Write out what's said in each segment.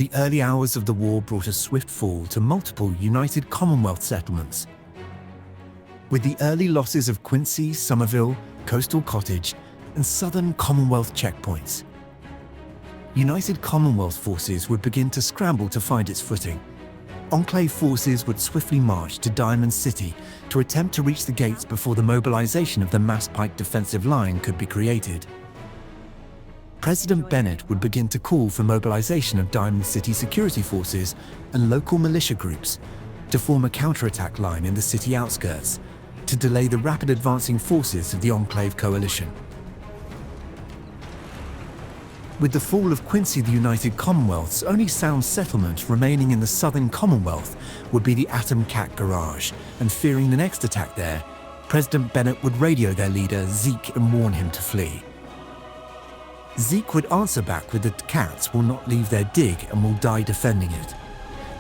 The early hours of the war brought a swift fall to multiple United Commonwealth settlements. With the early losses of Quincy, Somerville, Coastal Cottage, and Southern Commonwealth checkpoints, United Commonwealth forces would begin to scramble to find its footing. Enclave forces would swiftly march to Diamond City to attempt to reach the gates before the mobilization of the Mass Pike defensive line could be created. President Bennett would begin to call for mobilization of Diamond City security forces and local militia groups to form a counterattack line in the city outskirts to delay the rapid advancing forces of the Enclave Coalition. With the fall of Quincy, the United Commonwealth's only sound settlement remaining in the Southern Commonwealth would be the Atom Cat Garage, and fearing the next attack there, President Bennett would radio their leader, Zeke, and warn him to flee. Zeke would answer back with the cats will not leave their dig and will die defending it.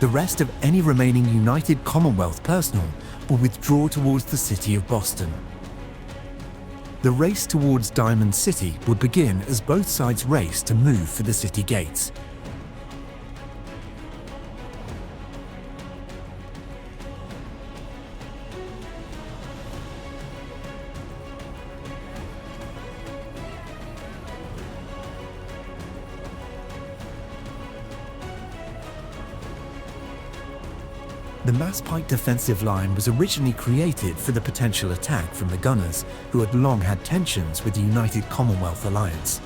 The rest of any remaining United Commonwealth personnel will withdraw towards the city of Boston. The race towards Diamond City would begin as both sides raced to move for the city gates. The Mass Pike defensive line was originally created for the potential attack from the gunners, who had long had tensions with the United Commonwealth alliance.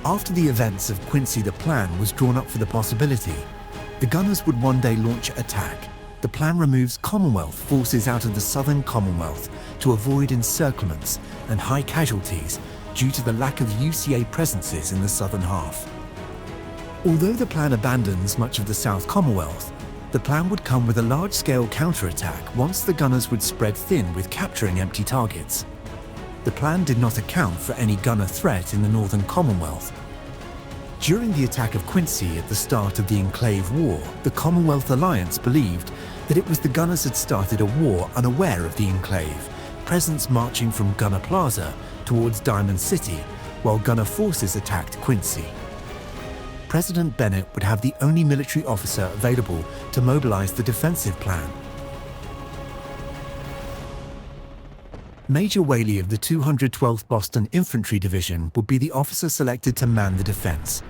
After the events of Quincy, the plan was drawn up for the possibility the gunners would one day launch an attack. The plan removes Commonwealth forces out of the Southern Commonwealth to avoid encirclements and high casualties due to the lack of UCA presences in the southern half. Although the plan abandons much of the South Commonwealth, the plan would come with a large-scale counterattack once the gunners would spread thin with capturing empty targets. The plan did not account for any gunner threat in the Northern Commonwealth. During the attack of Quincy at the start of the Enclave War, the Commonwealth Alliance believed that it was the gunners had started a war unaware of the Enclave, presence marching from Gunner Plaza towards Diamond City, while gunner forces attacked Quincy. President Bennett would have the only military officer available to mobilize the defensive plan. Major Whaley of the 212th Boston Infantry Division would be the officer selected to man the defense.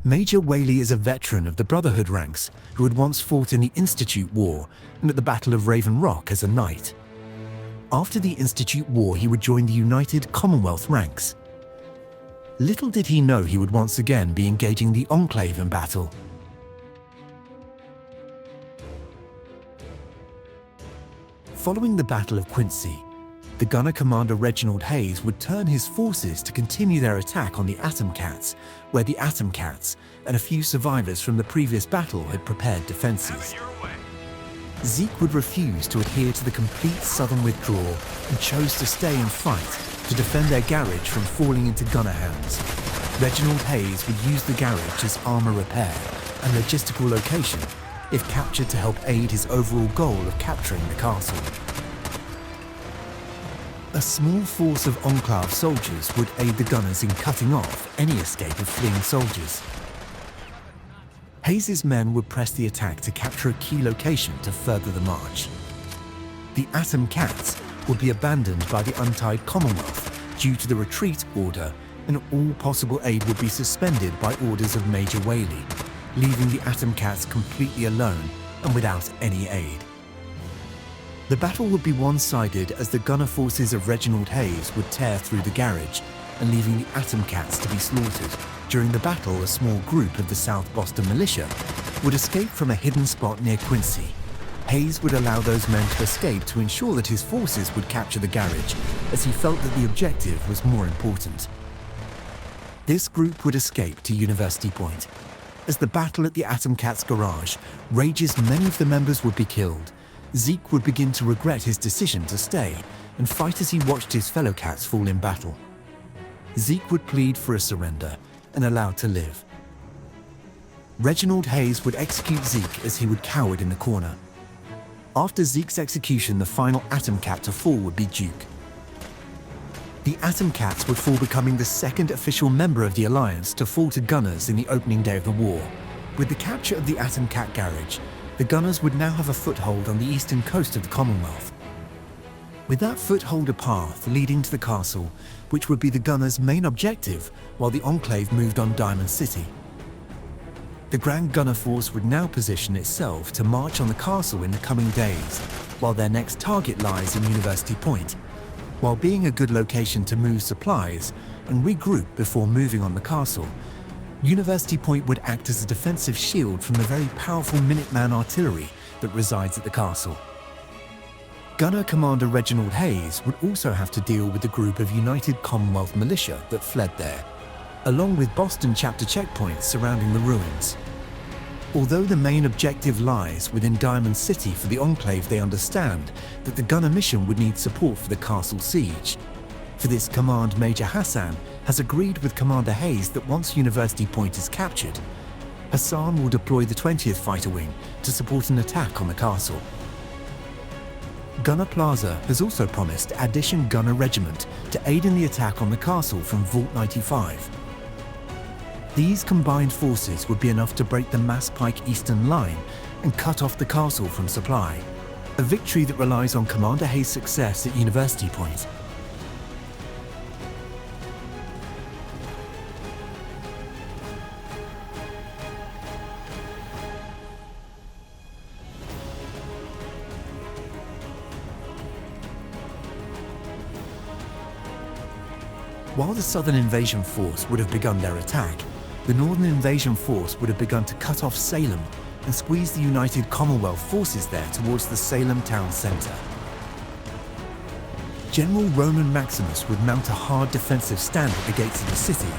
Major Whaley is a veteran of the Brotherhood ranks who had once fought in the Institute War and at the Battle of Raven Rock as a knight. After the Institute War, he would join the United Commonwealth ranks. Little did he know he would once again be engaging the Enclave in battle. Following the Battle of Quincy, the gunner commander Reginald Hayes would turn his forces to continue their attack on the Atom Cats, where the Atom Cats and a few survivors from the previous battle had prepared defenses. Zeke would refuse to adhere to the complete southern withdrawal and chose to stay and fight to defend their garage from falling into gunner hands. Reginald Hayes would use the garage as armor repair and logistical location if captured to help aid his overall goal of capturing the castle. A small force of Enclave soldiers would aid the gunners in cutting off any escape of fleeing soldiers. Hayes's men would press the attack to capture a key location to further the march. The Atom Cats would be abandoned by the untied Commonwealth due to the retreat order, and all possible aid would be suspended by orders of Major Whaley, leaving the Atom Cats completely alone and without any aid. The battle would be one-sided as the gunner forces of Reginald Hayes would tear through the garage and leaving the Atom Cats to be slaughtered. During the battle, a small group of the South Boston militia would escape from a hidden spot near Quincy. Hayes would allow those men to escape to ensure that his forces would capture the garage, as he felt that the objective was more important. This group would escape to University Point. As the battle at the Atom Cats garage rages, many of the members would be killed. Zeke would begin to regret his decision to stay and fight as he watched his fellow cats fall in battle. Zeke would plead for a surrender and allowed to live. Reginald Hayes would execute Zeke as he would cower in the corner. After Zeke's execution, the final Atom Cat to fall would be Duke. The Atom Cats would fall, becoming the second official member of the Alliance to fall to Gunners in the opening day of the war. With the capture of the Atom Cat garage, the Gunners would now have a foothold on the eastern coast of the Commonwealth. With that foothold a path leading to the castle, which would be the Gunners' main objective while the Enclave moved on Diamond City. The Grand Gunner Force would now position itself to march on the castle in the coming days, while their next target lies in University Point, while being a good location to move supplies and regroup before moving on the castle. University Point would act as a defensive shield from the very powerful Minuteman artillery that resides at the castle. Gunner Commander Reginald Hayes would also have to deal with the group of United Commonwealth militia that fled there, along with Boston chapter checkpoints surrounding the ruins. Although the main objective lies within Diamond City for the Enclave, they understand that the Gunner mission would need support for the castle siege. For this, Command Major Hassan has agreed with Commander Hayes that once University Point is captured, Hassan will deploy the 20th Fighter Wing to support an attack on the castle. Gunner Plaza has also promised Addition Gunner Regiment to aid in the attack on the castle from Vault 95. These combined forces would be enough to break the Mass Pike Eastern Line and cut off the castle from supply, a victory that relies on Commander Hayes' success at University Point. While the Southern Invasion Force would have begun their attack, the Northern Invasion Force would have begun to cut off Salem and squeeze the United Commonwealth forces there towards the Salem town center. General Roman Maximus would mount a hard defensive stand at the gates of the city,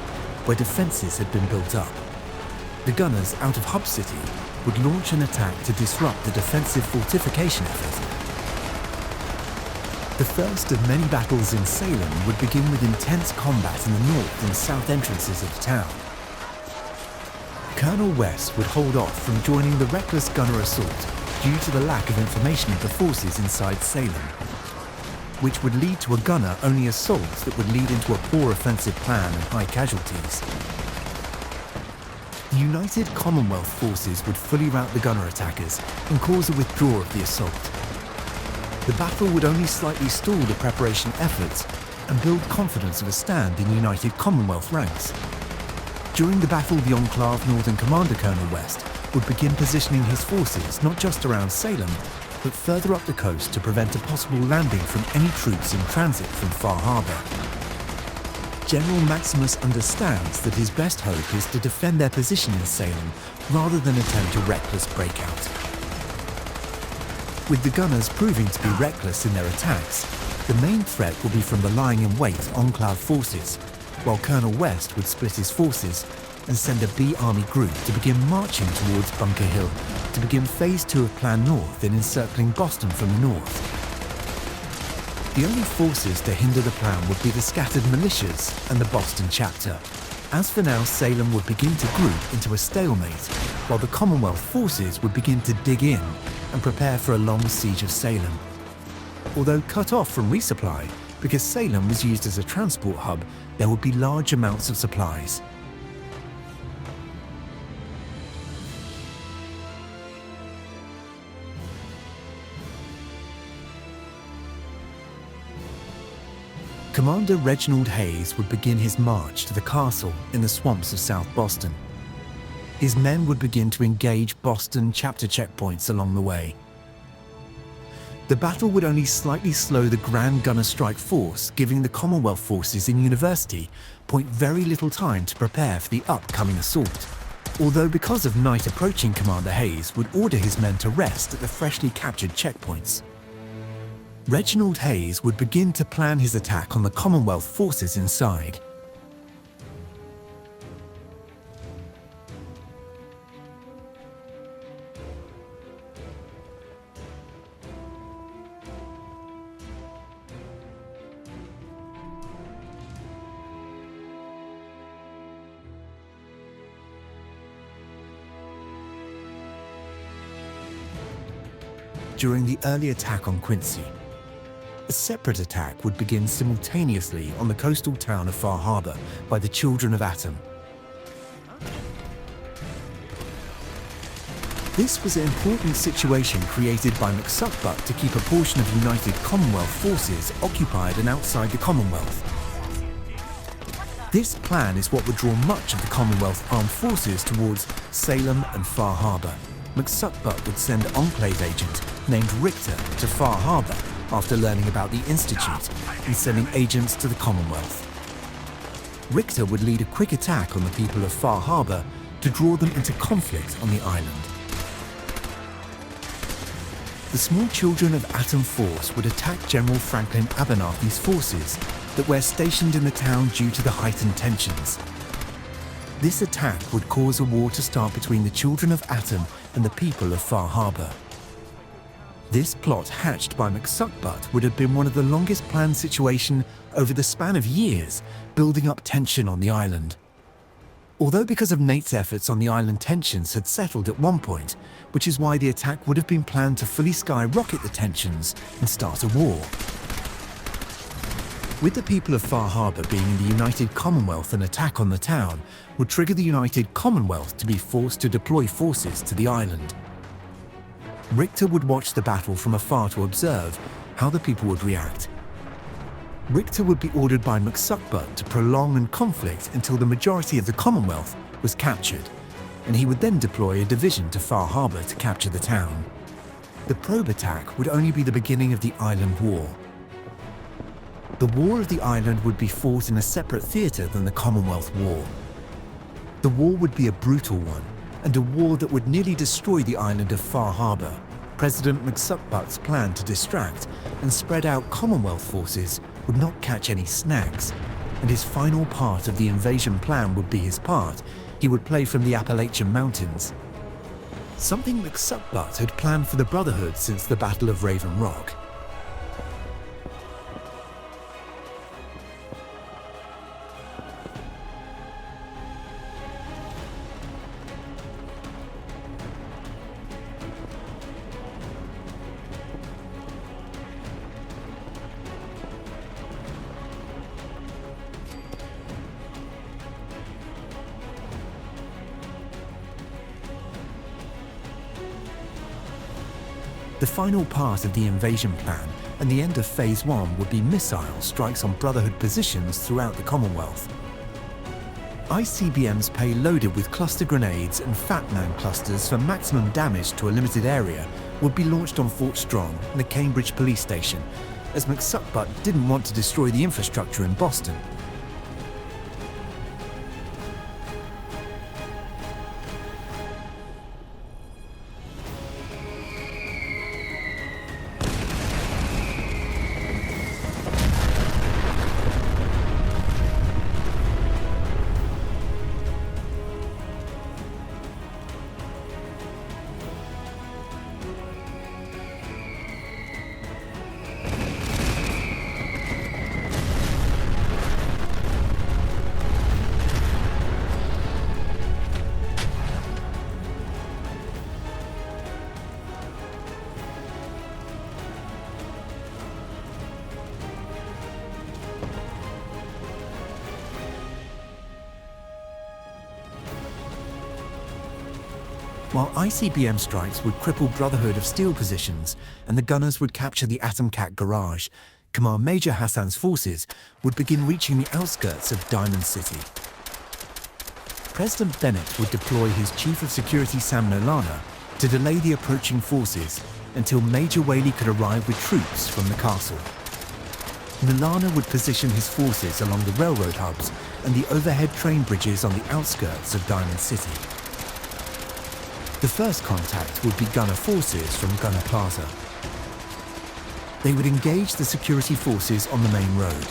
where defenses had been built up. The Gunners out of Hub City would launch an attack to disrupt the defensive fortification effort. The first of many battles in Salem would begin with intense combat in the north and south entrances of the town. Colonel West would hold off from joining the reckless Gunner assault due to the lack of information of the forces inside Salem, which would lead to a Gunner-only assault that would lead into a poor offensive plan and high casualties. The United Commonwealth forces would fully rout the Gunner attackers and cause a withdrawal of the assault. The battle would only slightly stall the preparation efforts and build confidence of a stand in United Commonwealth ranks. During the battle, the Enclave Northern Commander Colonel West would begin positioning his forces not just around Salem, but further up the coast to prevent a possible landing from any troops in transit from Far Harbor. General Maximus understands that his best hope is to defend their position in Salem rather than attempt a reckless breakout. With the Gunners proving to be reckless in their attacks, the main threat will be from the lying-in-wait Enclave forces, while Colonel West would split his forces and send a B Army group to begin marching towards Bunker Hill to begin Phase 2 of Plan North in encircling Boston from the north. The only forces to hinder the plan would be the scattered militias and the Boston chapter. As for now, Salem would begin to group into a stalemate, while the Commonwealth forces would begin to dig in and prepare for a long siege of Salem. Although cut off from resupply, because Salem was used as a transport hub, there would be large amounts of supplies. Commander Reginald Hayes would begin his march to the castle in the swamps of South Boston. His men would begin to engage Boston chapter checkpoints along the way. The battle would only slightly slow the Grand Gunner Strike Force, giving the Commonwealth forces in University Point very little time to prepare for the upcoming assault. Although because of night approaching, Commander Hayes would order his men to rest at the freshly captured checkpoints. Reginald Hayes would begin to plan his attack on the Commonwealth forces inside. During the early attack on Quincy, A separate attack would begin simultaneously on the coastal town of Far Harbor by the Children of Atom. This was an important situation created by McSuckbutt to keep a portion of United Commonwealth forces occupied and outside the Commonwealth. This plan is what would draw much of the Commonwealth armed forces towards Salem and Far Harbor. McSuckbutt would send an Enclave agent named Richter to Far Harbor after learning about the Institute and sending agents to the Commonwealth. Richter would lead a quick attack on the people of Far Harbor to draw them into conflict on the island. The small Children of Atom force would attack General Franklin Abernathy's forces that were stationed in the town due to the heightened tensions. This attack would cause a war to start between the Children of Atom and the people of Far Harbor. This plot hatched by McSuckbutt would have been one of the longest planned situations over the span of years, building up tension on the island. Although because of Nate's efforts on the island tensions had settled at one point, which is why the attack would have been planned to fully skyrocket the tensions and start a war. With the people of Far Harbor being in the United Commonwealth, an attack on the town would trigger the United Commonwealth to be forced to deploy forces to the island. Richter would watch the battle from afar to observe how the people would react. Richter would be ordered by McSuckbutt to prolong the conflict until the majority of the Commonwealth was captured, and he would then deploy a division to Far Harbor to capture the town. The probe attack would only be the beginning of the Island War. The War of the Island would be fought in a separate theatre than the Commonwealth War. The war would be a brutal one, and a war that would nearly destroy the island of Far Harbor. President McSuckbutt's plan to distract and spread out Commonwealth forces would not catch any snags, and his final part of the invasion plan would be his part he would play from the Appalachian Mountains. Something McSuckbutt had planned for the Brotherhood since the Battle of Raven Rock. The final part of the invasion plan and the end of Phase 1 would be missile strikes on Brotherhood positions throughout the Commonwealth. ICBMs payloaded with cluster grenades and Fat Man clusters for maximum damage to a limited area would be launched on Fort Strong and the Cambridge police station, as McSuckbutt didn't want to destroy the infrastructure in Boston. While ICBM strikes would cripple Brotherhood of Steel positions and the gunners would capture the Atomcat garage, Command Major Hassan's forces would begin reaching the outskirts of Diamond City. President Bennett would deploy his Chief of Security Sam Nolana to delay the approaching forces until Major Whaley could arrive with troops from the castle. Nolana would position his forces along the railroad hubs and the overhead train bridges on the outskirts of Diamond City. The first contact would be gunner forces from Gunner Plaza. They would engage the security forces on the main road.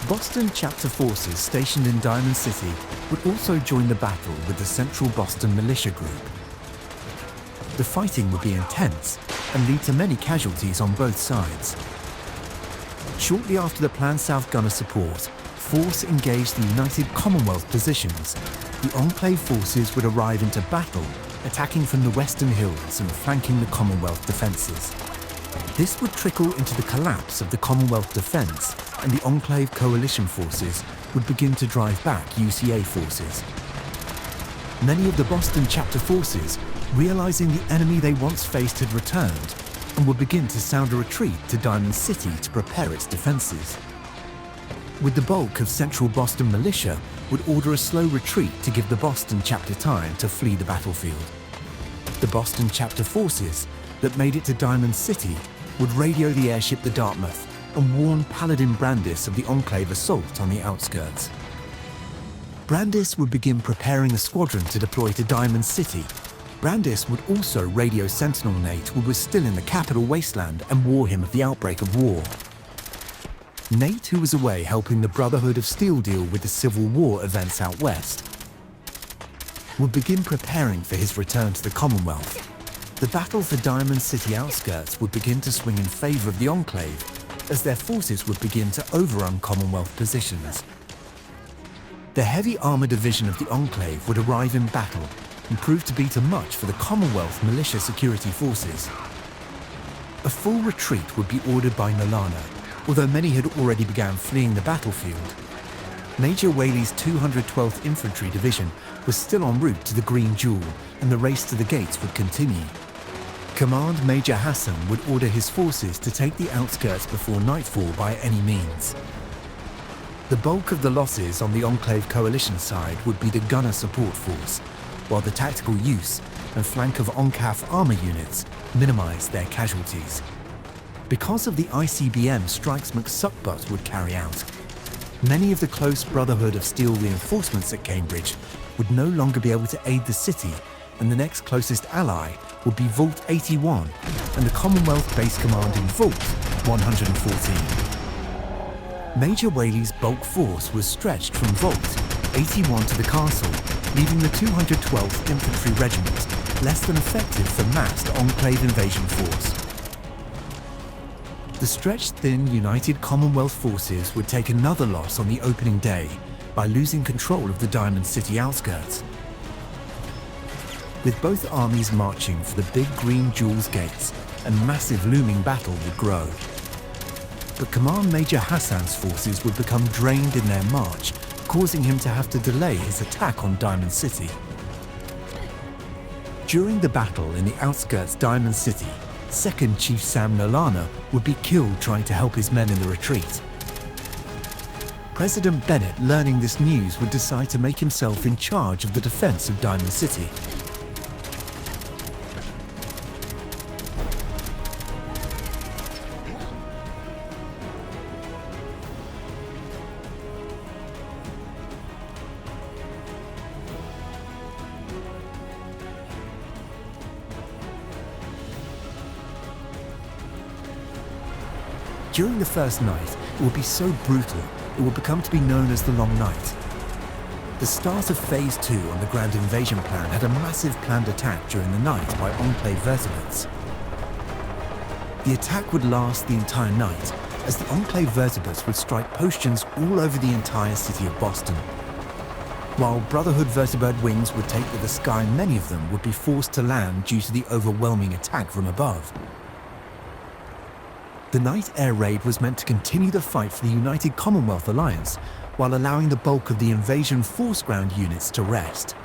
Boston chapter forces stationed in Diamond City would also join the battle with the Central Boston Militia Group. The fighting would be intense and lead to many casualties on both sides. Shortly after the planned South Gunner support force engaged the United Commonwealth positions, the Enclave forces would arrive into battle, attacking from the western hills and flanking the Commonwealth defences. This would trickle into the collapse of the Commonwealth defence, and the Enclave Coalition forces would begin to drive back UCA forces. Many of the Boston chapter forces, realising the enemy they once faced had returned, and would begin to sound a retreat to Diamond City to prepare its defences. With the bulk of central Boston militia would order a slow retreat to give the Boston chapter time to flee the battlefield. The Boston chapter forces that made it to Diamond City would radio the airship the Dartmouth and warn Paladin Brandis of the Enclave assault on the outskirts. Brandis would begin preparing a squadron to deploy to Diamond City. Brandis would also radio Sentinel Nate, who was still in the capital wasteland, and warn him of the outbreak of war. Nate, who was away helping the Brotherhood of Steel deal with the Civil War events out west, would begin preparing for his return to the Commonwealth. The battle for Diamond City outskirts would begin to swing in favour of the Enclave, as their forces would begin to overrun Commonwealth positions. The heavy armour division of the Enclave would arrive in battle and prove to be too much for the Commonwealth militia security forces. A full retreat would be ordered by Nolana, although many had already begun fleeing the battlefield. Major Whaley's 212th Infantry Division was still en route to the Green Jewel, and the race to the gates would continue. Command Major Hassan would order his forces to take the outskirts before nightfall by any means. The bulk of the losses on the Enclave Coalition side would be the gunner support force, while the tactical use and flank of ONCAF armour units minimised their casualties. Because of the ICBM strikes McSuckbutt would carry out, many of the close Brotherhood of Steel reinforcements at Cambridge would no longer be able to aid the city, and the next closest ally would be Vault 81 and the Commonwealth Base Command in Vault 114. Major Whaley's bulk force was stretched from Vault 81 to the castle, leaving the 212th Infantry Regiment less than effective for massed Enclave invasion force. The stretched thin United Commonwealth forces would take another loss on the opening day by losing control of the Diamond City outskirts. With both armies marching for the big Green Jewel's gates, a massive looming battle would grow. But Command Major Hassan's forces would become drained in their march, causing him to have to delay his attack on Diamond City. During the battle in the outskirts Diamond City, 2nd Chief Sam Nolana would be killed trying to help his men in the retreat. President Bennett, learning this news, would decide to make himself in charge of the defense of Diamond City. During the first night, it would be so brutal, it would become to be known as the Long Night. The start of Phase 2 on the Grand Invasion plan had a massive planned attack during the night by Enclave vertebrates. The attack would last the entire night, as the Enclave vertebrates would strike potions all over the entire city of Boston. While Brotherhood vertebrate wings would take to the sky, many of them would be forced to land due to the overwhelming attack from above. The night air raid was meant to continue the fight for the United Commonwealth Alliance, while allowing the bulk of the invasion force ground units to rest.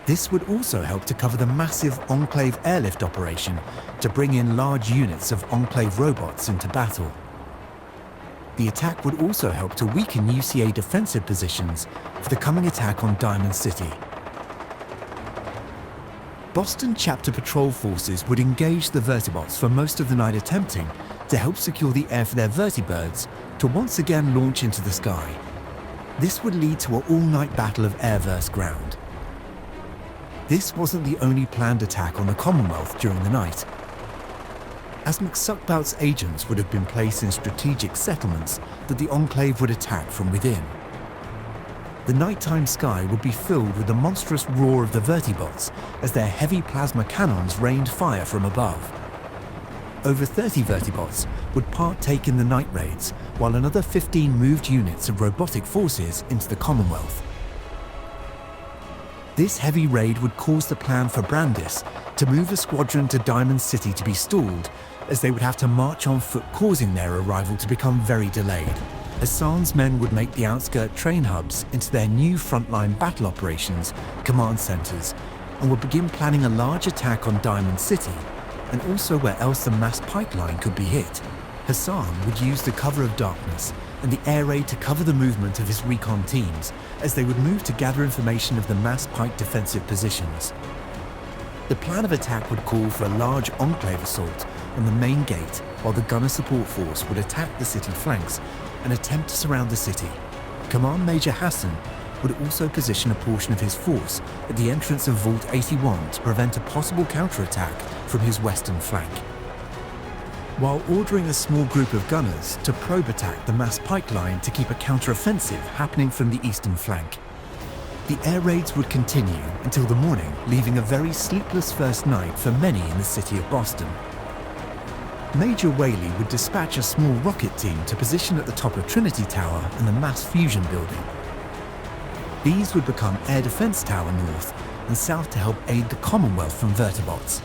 This would also help to cover the massive Enclave airlift operation to bring in large units of Enclave robots into battle. The attack would also help to weaken UCA defensive positions for the coming attack on Diamond City. Boston chapter patrol forces would engage the vertibots for most of the night, attempting to help secure the air for their vertibirds to once again launch into the sky. This would lead to an all-night battle of air versus ground. This wasn't the only planned attack on the Commonwealth during the night, as McSuckbutt's agents would have been placed in strategic settlements that the Enclave would attack from within. The nighttime sky would be filled with the monstrous roar of the vertibots as their heavy plasma cannons rained fire from above. Over 30 vertibots would partake in the night raids, while another 15 moved units of robotic forces into the Commonwealth. This heavy raid would cause the plan for Brandis to move a squadron to Diamond City to be stalled, as they would have to march on foot, causing their arrival to become very delayed. Hassan's men would make the outskirt train hubs into their new frontline battle operations command centers and would begin planning a large attack on Diamond City and also where else the mass pipeline could be hit. Hassan would use the cover of darkness and the air raid to cover the movement of his recon teams as they would move to gather information of the mass pike defensive positions. The plan of attack would call for a large enclave assault on the main gate, while the gunner support force would attack the city flanks and attempt to surround the city. Command Major Hassan would also position a portion of his force at the entrance of Vault 81 to prevent a possible counterattack from his western flank, while ordering a small group of gunners to probe attack the mass pipeline to keep a counteroffensive happening from the eastern flank. The air raids would continue until the morning, leaving a very sleepless first night for many in the city of Boston. Major Whaley would dispatch a small rocket team to position at the top of Trinity Tower and the Mass Fusion Building. These would become Air Defense Tower north and south to help aid the Commonwealth from vertibots.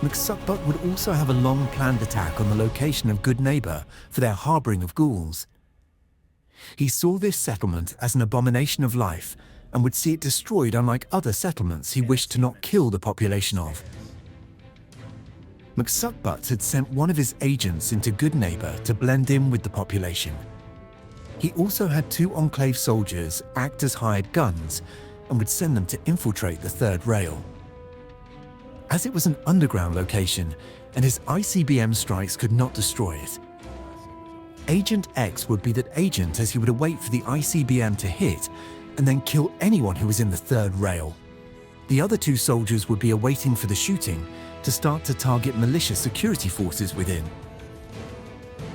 McSuckbutt would also have a long-planned attack on the location of Good Neighbor for their harboring of ghouls. He saw this settlement as an abomination of life and would see it destroyed unlike other settlements he wished to not kill the population of. McSuckbutt had sent one of his agents into Good Neighbor to blend in with the population. He also had 2 Enclave soldiers act as hired guns and would send them to infiltrate the third rail. As it was an underground location and his ICBM strikes could not destroy it. Agent X would be that agent as he would await for the ICBM to hit and then kill anyone who was in the third rail. The other 2 soldiers would be awaiting for the shooting to start to target malicious security forces within.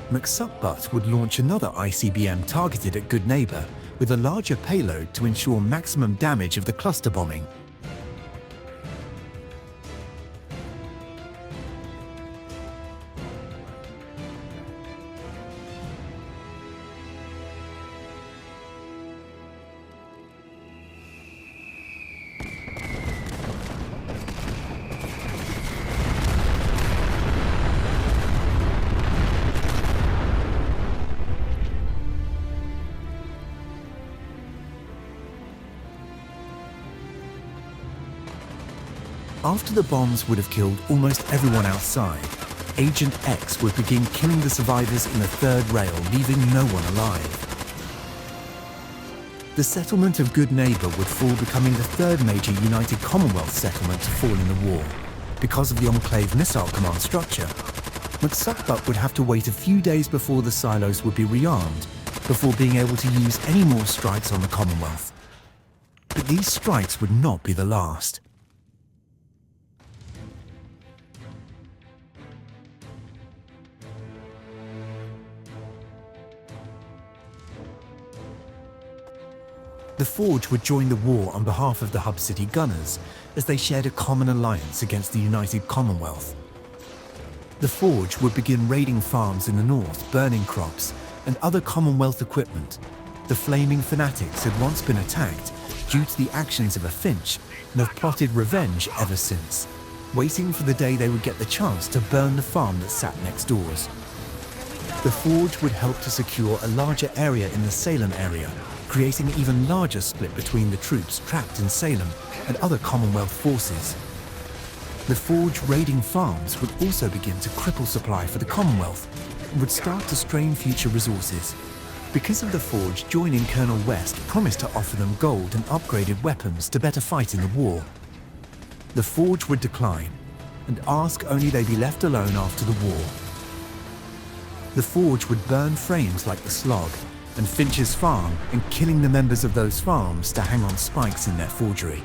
McSuckbutt would launch another ICBM targeted at Good Neighbor with a larger payload to ensure maximum damage of the cluster bombing. After the bombs would have killed almost everyone outside, Agent X would begin killing the survivors in the third rail, leaving no one alive. The settlement of Good Neighbor would fall, becoming the third major United Commonwealth settlement to fall in the war. Because of the Enclave missile command structure, McSuckbutt would have to wait a few days before the silos would be rearmed, before being able to use any more strikes on the Commonwealth. But these strikes would not be the last. The Forge would join the war on behalf of the Hub City Gunners, as they shared a common alliance against the United Commonwealth. The Forge would begin raiding farms in the north, burning crops and other Commonwealth equipment. The Flaming Fanatics had once been attacked due to the actions of a Finch and have plotted revenge ever since, waiting for the day they would get the chance to burn the farm that sat next doors. The Forge would help to secure a larger area in the Salem area, creating an even larger split between the troops trapped in Salem and other Commonwealth forces. The Forge raiding farms would also begin to cripple supply for the Commonwealth and would start to strain future resources. Because of the Forge joining, Colonel West promised to offer them gold and upgraded weapons to better fight in the war. The Forge would decline and ask only they be left alone after the war. The Forge would burn frames like the Slog and Finch's farm, and killing the members of those farms to hang on spikes in their forgery.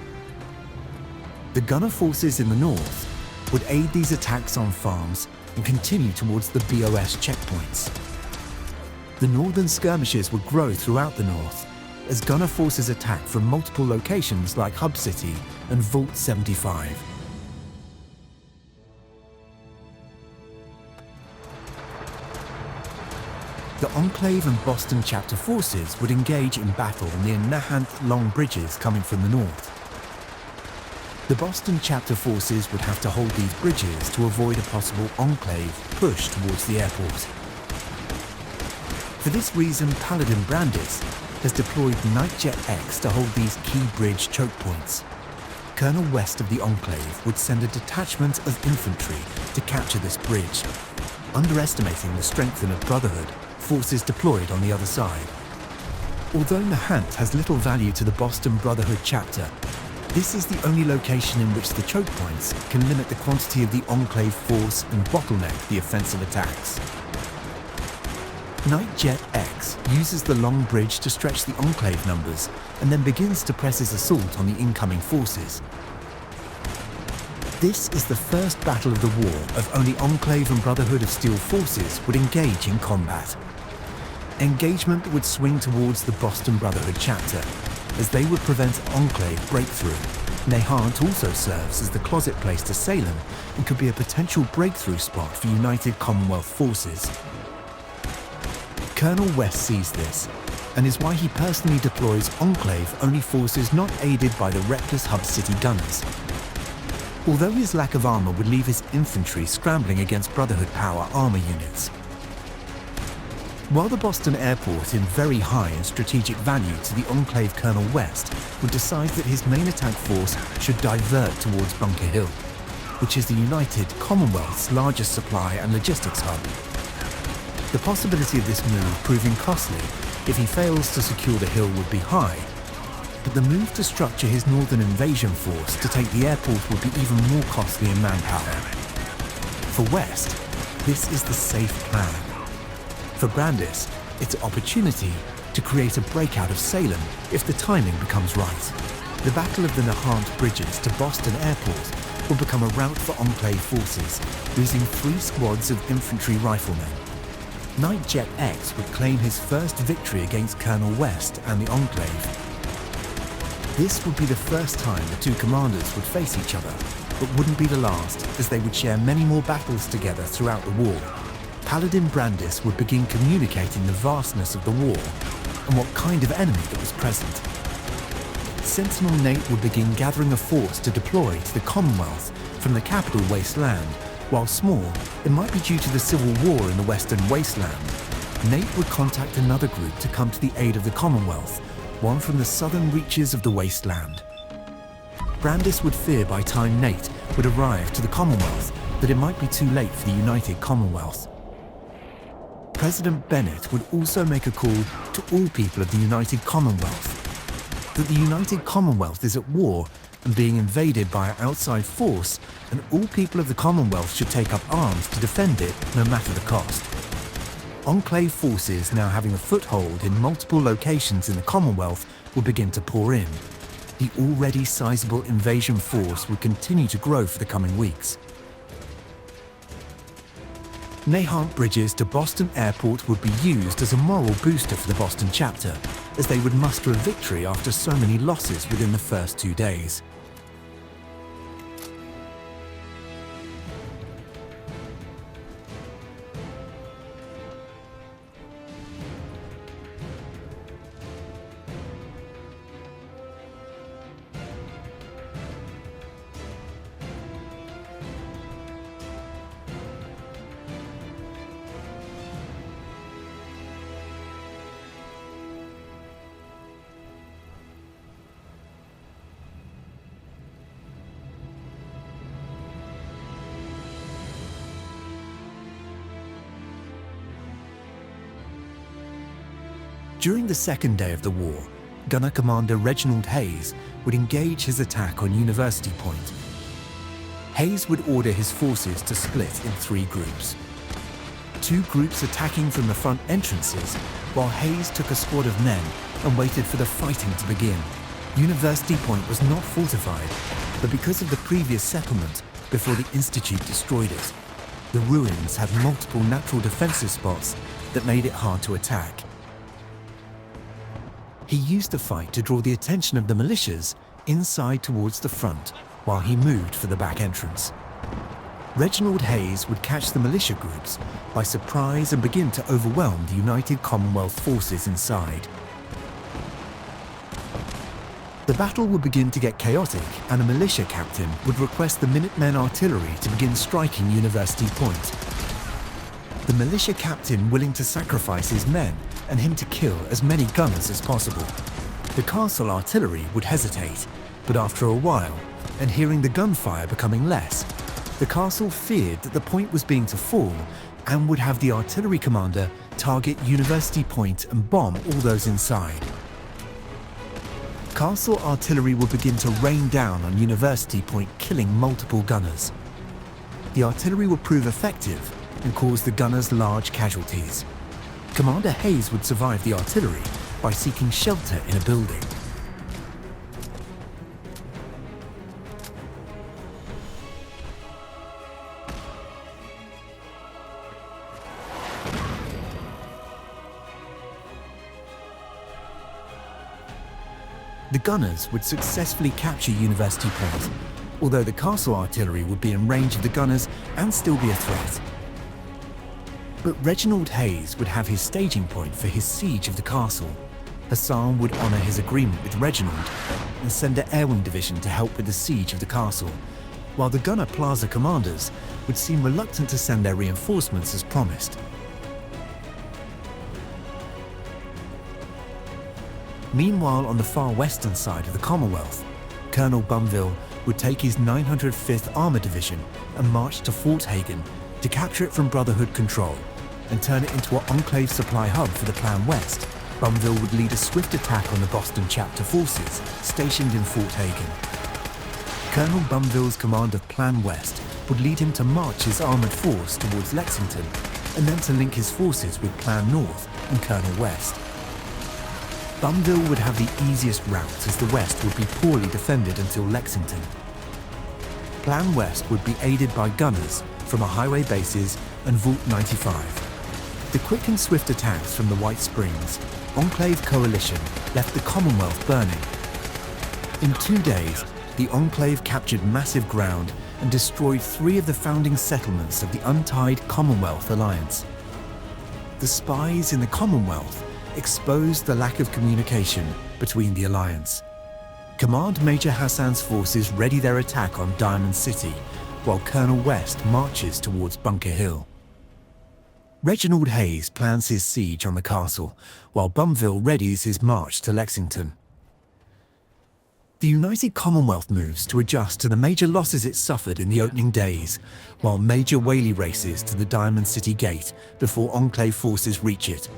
The gunner forces in the north would aid these attacks on farms and continue towards the BOS checkpoints. The northern skirmishes would grow throughout the north as gunner forces attack from multiple locations like Hub City and Vault 75. The Enclave and Boston chapter forces would engage in battle near Nahant Long Bridges coming from the north. The Boston chapter forces would have to hold these bridges to avoid a possible Enclave push towards the airport. For this reason, Paladin Brandis has deployed Nightjet X to hold these key bridge choke points. Colonel West of the Enclave would send a detachment of infantry to capture this bridge, underestimating the strength of Brotherhood forces deployed on the other side. Although Nahant has little value to the Boston Brotherhood chapter, this is the only location in which the choke points can limit the quantity of the Enclave force and bottleneck the offensive attacks. Nightjet X uses the long bridge to stretch the Enclave numbers and then begins to press his assault on the incoming forces. This is the first battle of the war of only Enclave and Brotherhood of Steel forces would engage in combat. Engagement would swing towards the Boston Brotherhood chapter, as they would prevent Enclave breakthrough. Nahant also serves as the closet place to Salem and could be a potential breakthrough spot for United Commonwealth forces. Colonel West sees this, and is why he personally deploys Enclave-only forces not aided by the reckless Hub City gunners. Although his lack of armor would leave his infantry scrambling against Brotherhood power armor units. While the Boston airport, in very high and strategic value to the Enclave Colonel West, would decide that his main attack force should divert towards Bunker Hill, which is the United Commonwealth's largest supply and logistics hub. The possibility of this move proving costly if he fails to secure the hill would be high, but the move to structure his northern invasion force to take the airport would be even more costly in manpower. For West, this is the safe plan. For Brandis, it's an opportunity to create a breakout of Salem if the timing becomes right. The Battle of the Nahant Bridges to Boston Airport will become a rout for Enclave forces, losing 3 squads of infantry riflemen. Nightjet X would claim his first victory against Colonel West and the Enclave. This would be the first time the two commanders would face each other, but wouldn't be the last, as they would share many more battles together throughout the war. Paladin Brandis would begin communicating the vastness of the war and what kind of enemy that was present. Sentinel Nate would begin gathering a force to deploy to the Commonwealth from the capital Wasteland. While small, it might be due to the civil war in the Western Wasteland. Nate would contact another group to come to the aid of the Commonwealth, one from the southern reaches of the Wasteland. Brandis would fear by time Nate would arrive to the Commonwealth that it might be too late for the United Commonwealth. President Bennett would also make a call to all people of the United Commonwealth, that the United Commonwealth is at war and being invaded by an outside force, and all people of the Commonwealth should take up arms to defend it no matter the cost. Enclave forces now having a foothold in multiple locations in the Commonwealth will begin to pour in. The already sizable invasion force would continue to grow for the coming weeks. Nahant bridges to Boston Airport would be used as a moral booster for the Boston chapter, as they would muster a victory after so many losses within the first 2 days. During the second day of the war, Gunner Commander Reginald Hayes would engage his attack on University Point. Hayes would order his forces to split in 3 groups. 2 groups attacking from the front entrances, while Hayes took a squad of men and waited for the fighting to begin. University Point was not fortified, but because of the previous settlement before the Institute destroyed it. The ruins had multiple natural defensive spots that made it hard to attack. He used the fight to draw the attention of the militias inside towards the front while he moved for the back entrance. Reginald Hayes would catch the militia groups by surprise and begin to overwhelm the United Commonwealth forces inside. The battle would begin to get chaotic, and a militia captain would request the Minutemen artillery to begin striking University Point. The militia captain willing to sacrifice his men and him to kill as many gunners as possible. The castle artillery would hesitate, but after a while, and hearing the gunfire becoming less, the castle feared that the point was being to fall and would have the artillery commander target University Point and bomb all those inside. Castle artillery would begin to rain down on University Point, killing multiple gunners. The artillery would prove effective and cause the gunners large casualties. Commander Hayes would survive the artillery by seeking shelter in a building. The gunners would successfully capture University Point, although the castle artillery would be in range of the gunners and still be a threat. But Reginald Hayes would have his staging point for his siege of the castle. Hassan would honour his agreement with Reginald and send an Air Wing division to help with the siege of the castle, while the Gunner Plaza commanders would seem reluctant to send their reinforcements as promised. Meanwhile, on the far western side of the Commonwealth, Colonel Bumville would take his 905th Armoured Division and march to Fort Hagen to capture it from Brotherhood control and turn it into an Enclave supply hub for the Plan West. Bumville would lead a swift attack on the Boston chapter forces stationed in Fort Hagen. Colonel Bumville's command of Plan West would lead him to march his armoured force towards Lexington and then to link his forces with Plan North and Colonel West. Bumville would have the easiest route as the West would be poorly defended until Lexington. Plan West would be aided by gunners from our highway bases and Vault 95. The quick and swift attacks from the White Springs Enclave Coalition left the Commonwealth burning. In 2 days, the Enclave captured massive ground and destroyed 3 of the founding settlements of the untied Commonwealth Alliance. The spies in the Commonwealth exposed the lack of communication between the Alliance. Command Major Hassan's forces ready their attack on Diamond City, while Colonel West marches towards Bunker Hill. Reginald Hayes plans his siege on the castle, while Bumville readies his march to Lexington. The United Commonwealth moves to adjust to the major losses it suffered in the opening days, while Major Whaley races to the Diamond City Gate before Enclave forces reach it.